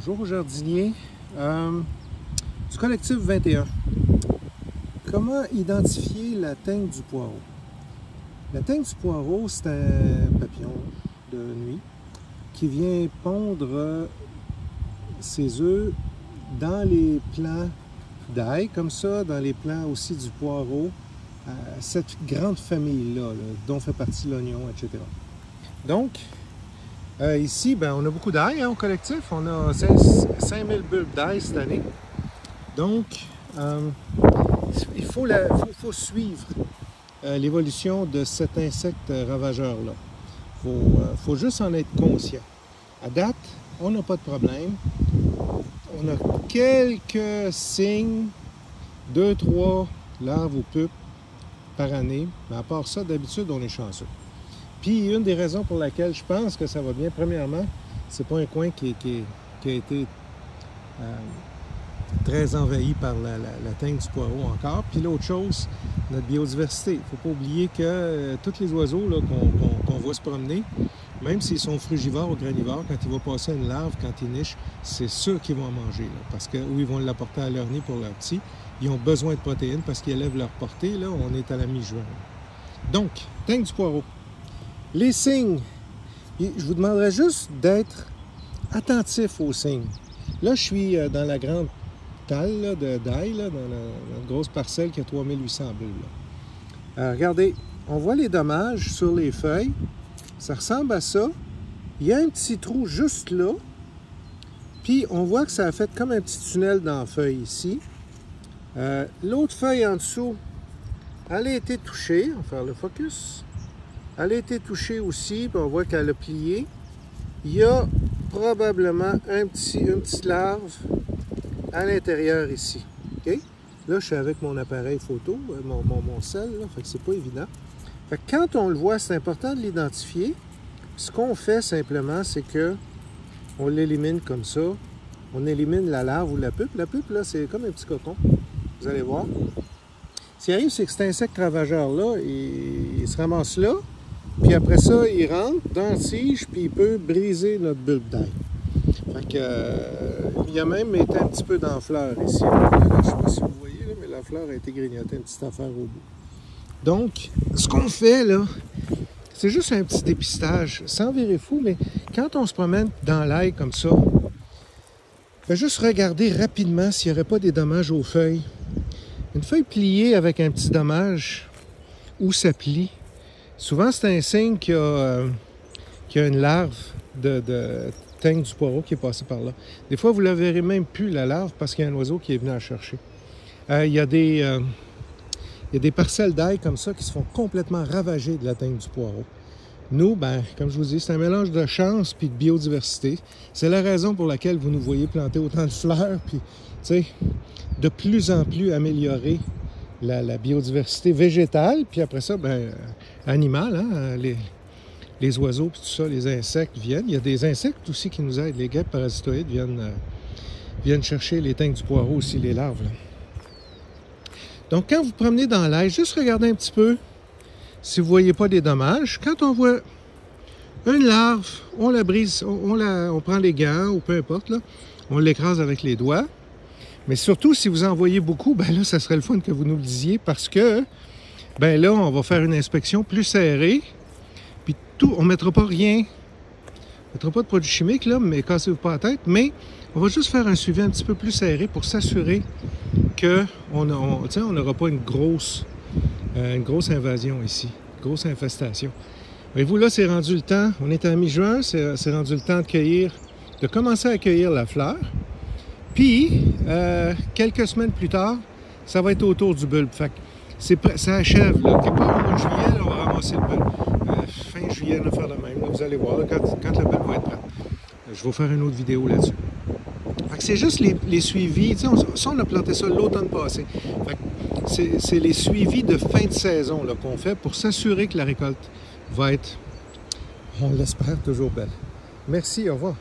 Bonjour aux jardiniers du collectif 21. Comment identifier la teigne du poireau? La teigne du poireau, c'est un papillon de nuit qui vient pondre ses œufs dans les plants d'ail, comme ça, dans les plants aussi du poireau, cette grande famille-là, dont fait partie l'oignon, etc. Donc, ici, on a beaucoup d'ail au collectif. On a 5000 bulbes d'ail cette année. Donc, il faut suivre l'évolution de cet insecte ravageur-là. Il faut juste en être conscient. À date, on n'a pas de problème. On a quelques signes, 2-3 larves ou pupes par année. Mais à part ça, d'habitude, on est chanceux. Puis, une des raisons pour laquelle je pense que ça va bien, premièrement, c'est pas un coin qui a été très envahi par la teigne du poireau encore. Puis l'autre chose, notre biodiversité. Il ne faut pas oublier que tous les oiseaux qu'on voit se promener, même s'ils sont frugivores ou granivores, quand il va passer une larve, quand ils nichent, c'est sûr qu'ils vont en manger. Parce que, ou ils vont l'apporter à leur nid pour leurs petits. Ils ont besoin de protéines parce qu'ils élèvent leur portée. Là, on est à la mi-juin. Donc, teigne du poireau. Les signes, je vous demanderais juste d'être attentif aux signes. Là, je suis dans la grande talle d'ail, dans la grosse parcelle qui a 3800 bulbes. Regardez, on voit les dommages sur les feuilles. Ça ressemble à ça. Il y a un petit trou juste là. Puis, on voit que ça a fait comme un petit tunnel dans la feuille ici. L'autre feuille en dessous, elle a été touchée. On va faire le focus. Elle a été touchée aussi, puis on voit qu'elle a plié. Il y a probablement une petite larve à l'intérieur ici. Okay? Là, je suis avec mon appareil photo, mon sel, là, fait que c'est pas évident. Fait que quand on le voit, c'est important de l'identifier. Ce qu'on fait simplement, c'est que on l'élimine comme ça. On élimine la larve ou la pupe. La pupe, là, c'est comme un petit cocon. Vous allez voir. Ce qui arrive, c'est que cet insecte ravageur-là, il se ramasse là. Puis après ça, il rentre dans la tige, puis il peut briser notre bulbe d'ail. Fait que, il a même été un petit peu dans la fleur ici. Là, je ne sais pas si vous voyez, là, mais la fleur a été grignotée, une petite affaire au bout. Donc, ce qu'on fait, là, c'est juste un petit dépistage, sans virer fou, mais quand on se promène dans l'ail comme ça, fait juste regarder rapidement s'il n'y aurait pas des dommages aux feuilles. Une feuille pliée avec un petit dommage, où ça plie, souvent, c'est un signe qu'il y a une larve de teigne du poireau qui est passée par là. Des fois, vous ne la verrez même plus, la larve, parce qu'il y a un oiseau qui est venu la chercher. Il y a des parcelles d'ail comme ça qui se font complètement ravager de la teigne du poireau. Nous, comme je vous dis, c'est un mélange de chance et de biodiversité. C'est la raison pour laquelle vous nous voyez planter autant de fleurs, puis, tu sais, de plus en plus améliorer la biodiversité végétale, puis après ça, animale, hein, les oiseaux, puis tout ça, les insectes viennent. Il y a des insectes aussi qui nous aident. Les guêpes parasitoïdes viennent chercher les teignes du poireau aussi, les larves. Là. Donc, quand vous promenez dans l'ail, juste regardez un petit peu si vous ne voyez pas des dommages. Quand on voit une larve, on la brise, on prend les gants, ou peu importe, là, on l'écrase avec les doigts. Mais surtout, si vous en voyez beaucoup, là, ça serait le fun que vous nous le disiez parce que, là, on va faire une inspection plus serrée. Puis tout, on ne mettra pas rien. On ne mettra pas de produits chimiques, là, mais cassez-vous pas la tête. Mais on va juste faire un suivi un petit peu plus serré pour s'assurer qu'on n'aura pas une grosse invasion ici, une grosse infestation. Voyez-vous, là, c'est rendu le temps. On est à mi-juin, c'est rendu le temps de commencer à accueillir la fleur. Puis, quelques semaines plus tard, ça va être autour du bulbe. Fait que ça achève. Là. Quelque part au mois de juillet, là, on va ramasser le bulbe. Fin juillet, on va faire le même. Là, vous allez voir là, quand le bulbe va être prêt. Je vais vous faire une autre vidéo là-dessus. Fait que c'est juste les suivis. Ça, on a planté ça l'automne passé. Fait que c'est les suivis de fin de saison qu'on fait pour s'assurer que la récolte va être, on l'espère, toujours belle. Merci, au revoir.